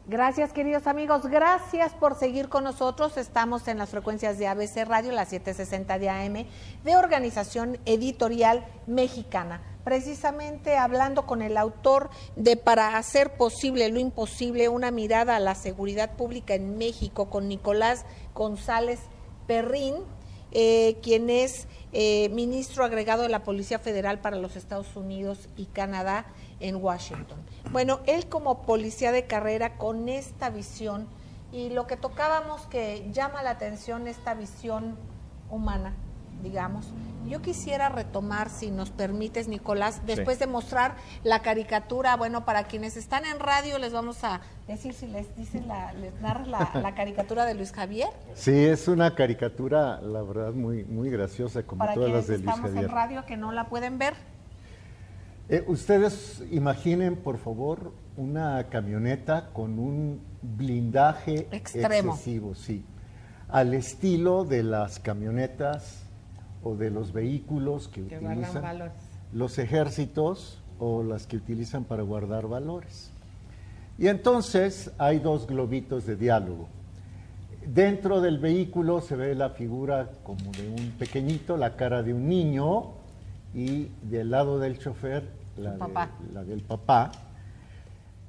Gracias, queridos amigos, gracias por seguir con nosotros. Estamos en las frecuencias de ABC Radio, las 760 de AM, de Organización Editorial Mexicana. Precisamente hablando con el autor de Para hacer posible lo imposible, una mirada a la seguridad pública en México, con Nicolás González Perrín, quien es ministro agregado de la Policía Federal para los Estados Unidos y Canadá en Washington. Bueno, él como policía de carrera con esta visión, y lo que tocábamos que llama la atención, esta visión humana, digamos. Yo quisiera retomar, si nos permites, Nicolás, después de mostrar la caricatura. Bueno, para quienes están en radio les vamos a decir si les dicen les narras la caricatura de Luis Javier. Sí, es una caricatura, la verdad, muy graciosa, como para todas las de Luis Javier. Para quienes estamos en radio que no la pueden ver. Ustedes imaginen, por favor, una camioneta con un blindaje extremo, excesivo, sí, al estilo de las camionetas o de los vehículos que utilizan los ejércitos o las que utilizan para guardar valores. Y entonces hay dos globitos de diálogo. Dentro del vehículo se ve la figura como de un pequeñito, la cara de un niño, y del lado del chofer la del papá.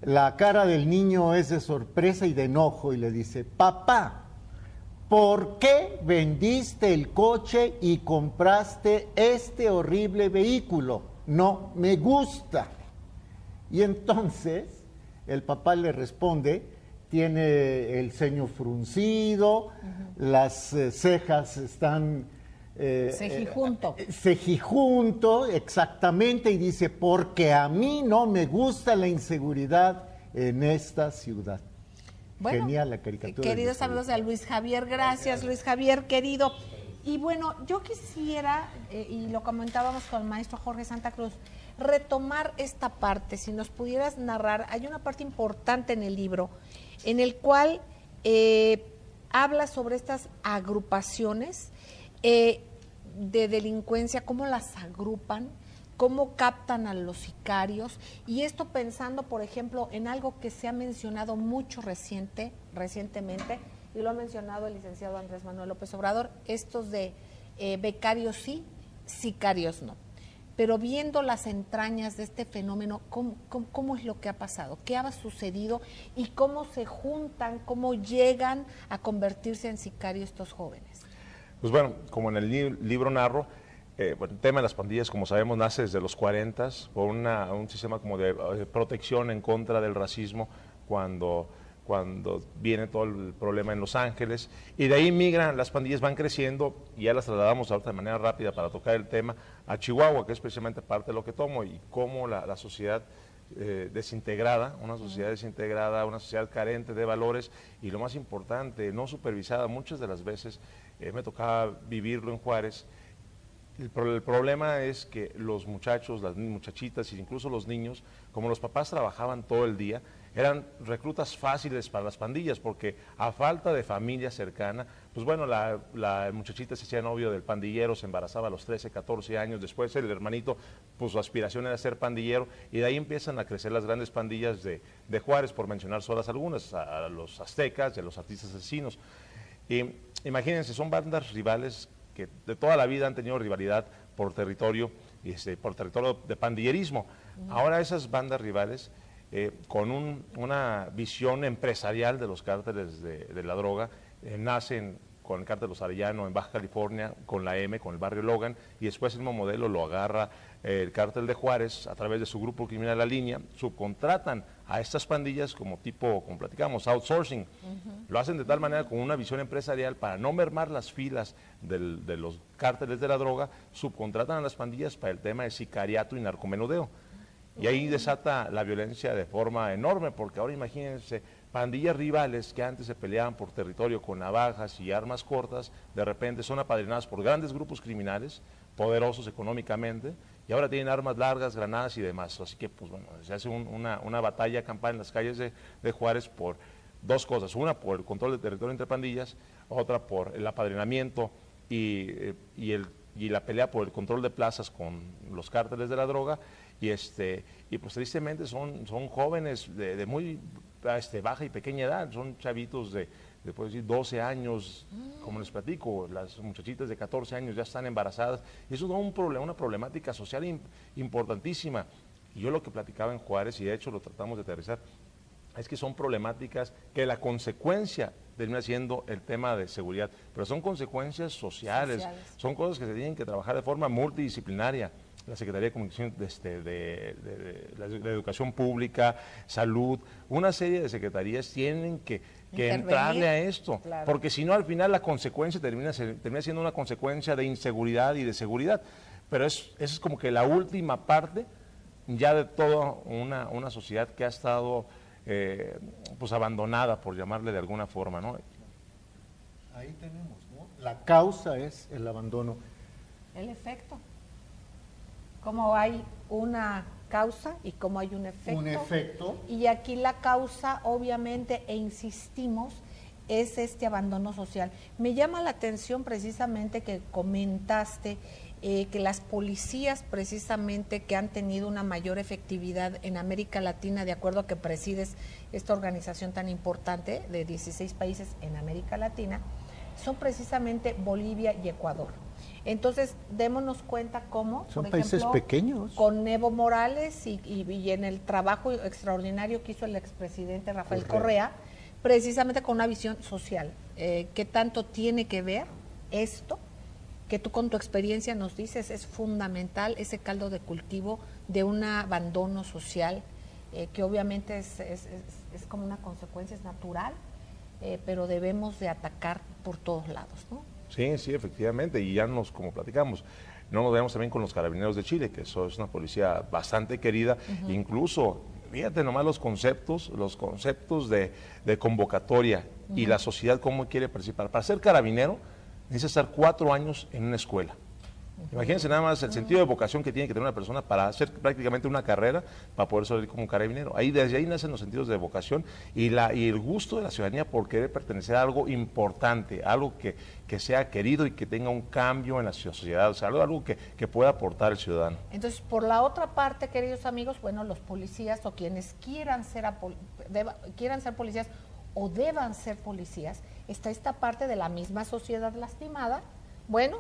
La cara del niño es de sorpresa y de enojo y le dice: papá, ¿por qué vendiste el coche y compraste este horrible vehículo? No me gusta. Y entonces el papá le responde, tiene el ceño fruncido, las cejas están... cejijunto, exactamente, y dice: porque a mí no me gusta la inseguridad en esta ciudad. Bueno, genial la caricatura. Queridos amigos de Luis Javier, gracias Luis Javier, querido. Y bueno, yo quisiera, y lo comentábamos con el maestro Jorge Santa Cruz, retomar esta parte, si nos pudieras narrar. Hay una parte importante en el libro, en el cual habla sobre estas agrupaciones de delincuencia, cómo las agrupan, cómo captan a los sicarios, y esto pensando, por ejemplo, en algo que se ha mencionado mucho recientemente, y lo ha mencionado el licenciado Andrés Manuel López Obrador, estos de becarios sí, sicarios no. Pero viendo las entrañas de este fenómeno, ¿cómo es lo que ha pasado? ¿Qué ha sucedido? ¿Y cómo se juntan, cómo llegan a convertirse en sicarios estos jóvenes? Pues bueno, como en el libro narro, bueno, el tema de las pandillas, como sabemos, nace desde los 40 por un sistema como de protección en contra del racismo cuando viene todo el problema en Los Ángeles, y de ahí migran, las pandillas van creciendo, y ya las trasladamos ahorita de manera rápida para tocar el tema a Chihuahua, que es precisamente parte de lo que tomo, y cómo la sociedad desintegrada, una sociedad desintegrada, una sociedad carente de valores, y lo más importante, no supervisada, muchas de las veces me tocaba vivirlo en Juárez. El problema es que los muchachos, las muchachitas e incluso los niños, como los papás trabajaban todo el día, eran reclutas fáciles para las pandillas, porque a falta de familia cercana, pues bueno, la muchachita se hacía novio del pandillero, se embarazaba a los 13, 14 años, después el hermanito, pues su aspiración era ser pandillero, y de ahí empiezan a crecer las grandes pandillas de Juárez, por mencionar solas algunas, a los aztecas y a los artistas asesinos. Y imagínense, son bandas rivales que de toda la vida han tenido rivalidad por territorio, por territorio de pandillerismo. Ahora esas bandas rivales, con una visión empresarial de los cárteles de la droga, nacen con el cártel Los Arellano en Baja California, con la M, con el barrio Logan, y después el mismo modelo lo agarra el cártel de Juárez a través de su grupo criminal La Línea, subcontratan a estas pandillas como platicamos, outsourcing. Lo hacen de tal manera con una visión empresarial para no mermar las filas de los cárteles de la droga, subcontratan a las pandillas para el tema de sicariato y narcomenudeo. Y ahí desata la violencia de forma enorme, porque ahora imagínense, pandillas rivales que antes se peleaban por territorio con navajas y armas cortas, de repente son apadrinadas por grandes grupos criminales, poderosos económicamente, y ahora tienen armas largas, granadas y demás. Así que, pues bueno, se hace una batalla campal en las calles de Juárez por dos cosas: una, por el control del territorio entre pandillas; otra, por el apadrinamiento y la pelea por el control de plazas con los cárteles de la droga. Y pues tristemente son jóvenes de muy baja y pequeña edad, son chavitos de puedo decir 12 años, como les platico, las muchachitas de 14 años ya están embarazadas, y eso da una problemática social importantísima. Y yo lo que platicaba en Juárez, y de hecho lo tratamos de aterrizar, es que son problemáticas que la consecuencia termina siendo el tema de seguridad, pero son consecuencias sociales, son cosas que se tienen que trabajar de forma multidisciplinaria. La Secretaría de Comunicación, de Educación Pública, Salud, una serie de secretarías tienen que entrarle a esto, claro, porque si no al final la consecuencia termina siendo una consecuencia de inseguridad y de seguridad, pero esa es como que la última parte ya de toda una sociedad que ha estado pues abandonada, por llamarle de alguna forma, ¿no? Ahí tenemos, ¿no? La causa es el abandono. El efecto. Como hay una causa y como hay un efecto. Un efecto. Y aquí la causa, obviamente, e insistimos, es este abandono social. Me llama la atención precisamente que comentaste que las policías precisamente que han tenido una mayor efectividad en América Latina, de acuerdo a que presides esta organización tan importante de 16 países en América Latina, son precisamente Bolivia y Ecuador. Entonces, démonos cuenta cómo, son por países ejemplo, pequeños. Con Evo Morales y en el trabajo extraordinario que hizo el expresidente Rafael Correa, precisamente con una visión social. ¿Qué tanto tiene que ver esto? Que tú con tu experiencia nos dices, es fundamental ese caldo de cultivo de un abandono social, que obviamente es como una consecuencia, es natural, pero debemos de atacar por todos lados, ¿no? Sí, sí, efectivamente, y ya como platicamos, no nos veamos también con los Carabineros de Chile, que eso es una policía bastante querida, incluso, fíjate nomás los conceptos de convocatoria y la sociedad cómo quiere participar. Para ser carabinero, necesita estar 4 años en una escuela. Imagínense nada más el sentido de vocación que tiene que tener una persona para hacer prácticamente una carrera, para poder salir como carabinero. Desde ahí nacen los sentidos de vocación y el gusto de la ciudadanía por querer pertenecer a algo importante, algo que sea querido y que tenga un cambio en la sociedad, o sea, algo que pueda aportar el ciudadano. Entonces, por la otra parte, queridos amigos, bueno, los policías o quienes quieran ser policías o deban ser policías, está esta parte de la misma sociedad lastimada. Bueno,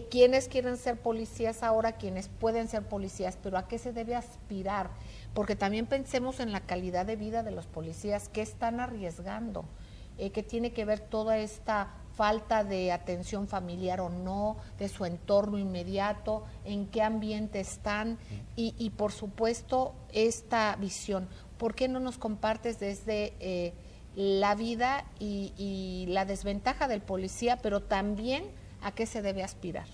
quienes quieren ser policías ahora, quienes pueden ser policías, pero ¿a qué se debe aspirar? Porque también pensemos en la calidad de vida de los policías, ¿qué están arriesgando? ¿Qué tiene que ver toda esta falta de atención familiar o no, de su entorno inmediato, en qué ambiente están? Y por supuesto, esta visión. ¿Por qué no nos compartes desde la vida y la desventaja del policía, pero también a qué se debe aspirar?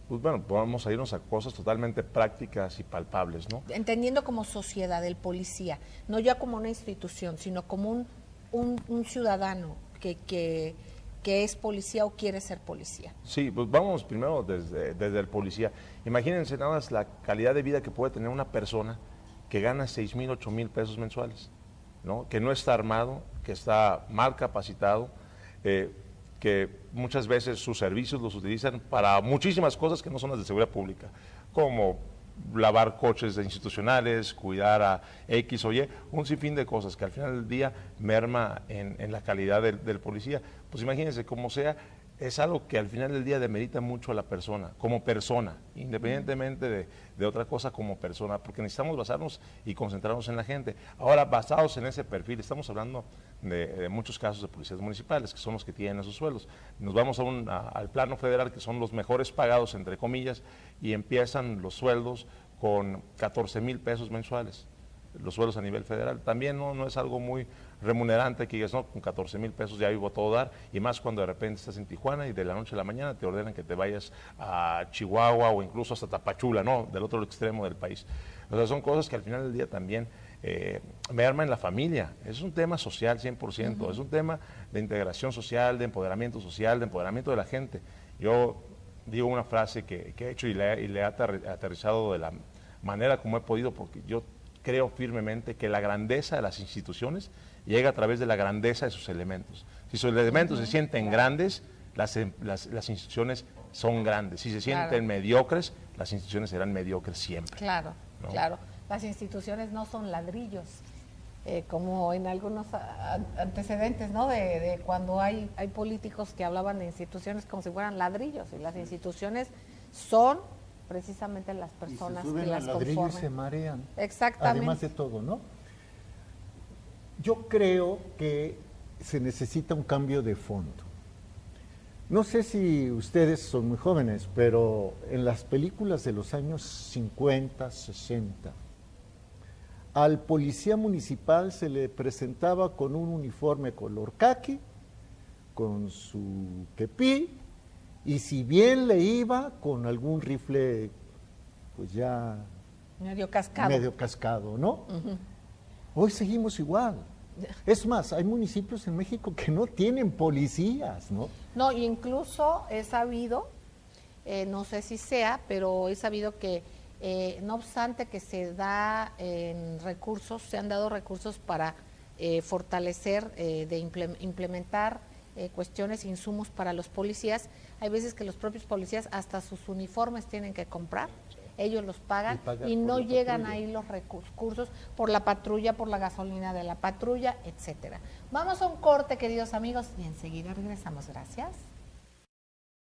Pues bueno, vamos a irnos a cosas totalmente prácticas y palpables, ¿no? Entendiendo como sociedad el policía, no ya como una institución, sino como un ciudadano que es policía o quiere ser policía. Sí, pues vamos primero desde el policía. Imagínense nada más la calidad de vida que puede tener una persona que gana 6,000, 8,000 pesos mensuales, ¿no? Que no está armado, que está mal capacitado, que muchas veces sus servicios los utilizan para muchísimas cosas que no son las de seguridad pública, como lavar coches institucionales, cuidar a X o Y, un sinfín de cosas que al final del día merma en la calidad del policía. Pues imagínense, como sea, es algo que al final del día demerita mucho a la persona, como persona, independientemente de otra cosa, como persona, porque necesitamos basarnos y concentrarnos en la gente. Ahora, basados en ese perfil, estamos hablando de muchos casos de policías municipales, que son los que tienen esos sueldos. Nos vamos al plano federal, que son los mejores pagados, entre comillas, y empiezan los sueldos con 14,000 pesos mensuales, los sueldos a nivel federal. También no es algo muy remunerante que digas, no, con 14,000 pesos ya vivo a todo dar, y más cuando de repente estás en Tijuana y de la noche a la mañana te ordenan que te vayas a Chihuahua o incluso hasta Tapachula, ¿no? Del otro extremo del país. O sea, son cosas que al final del día también me arma en la familia. Es un tema social 100%, es un tema de integración social, de empoderamiento de la gente. Yo digo una frase que he hecho y le he aterrizado de la manera como he podido, porque yo creo firmemente que la grandeza de las instituciones llega a través de la grandeza de sus elementos. Si sus elementos se sienten grandes, las instituciones son grandes. Si se sienten mediocres, las instituciones serán mediocres siempre. Claro, ¿no? claro. Las instituciones no son ladrillos, como en algunos antecedentes, ¿no? De cuando hay políticos que hablaban de instituciones como si fueran ladrillos, y las instituciones son precisamente las personas que las conforman. Y se marean. Exactamente. Además de todo, ¿no? Yo creo que se necesita un cambio de fondo. No sé si ustedes son muy jóvenes, pero en las películas de los años 50, 60, al policía municipal se le presentaba con un uniforme color caqui, con su kepí, y si bien le iba, con algún rifle, pues ya... medio cascado. Medio cascado, ¿no? Hoy seguimos igual. Es más, hay municipios en México que no tienen policías, ¿no? No, incluso he sabido, no sé si sea, pero he sabido que no obstante que se da recursos, se han dado recursos para fortalecer, implementar cuestiones, insumos para los policías. Hay veces que los propios policías hasta sus uniformes tienen que comprar, ellos los pagan y no llegan ahí los recursos por la patrulla, por la gasolina de la patrulla, etcétera. Vamos a un corte, queridos amigos, y enseguida regresamos. Gracias.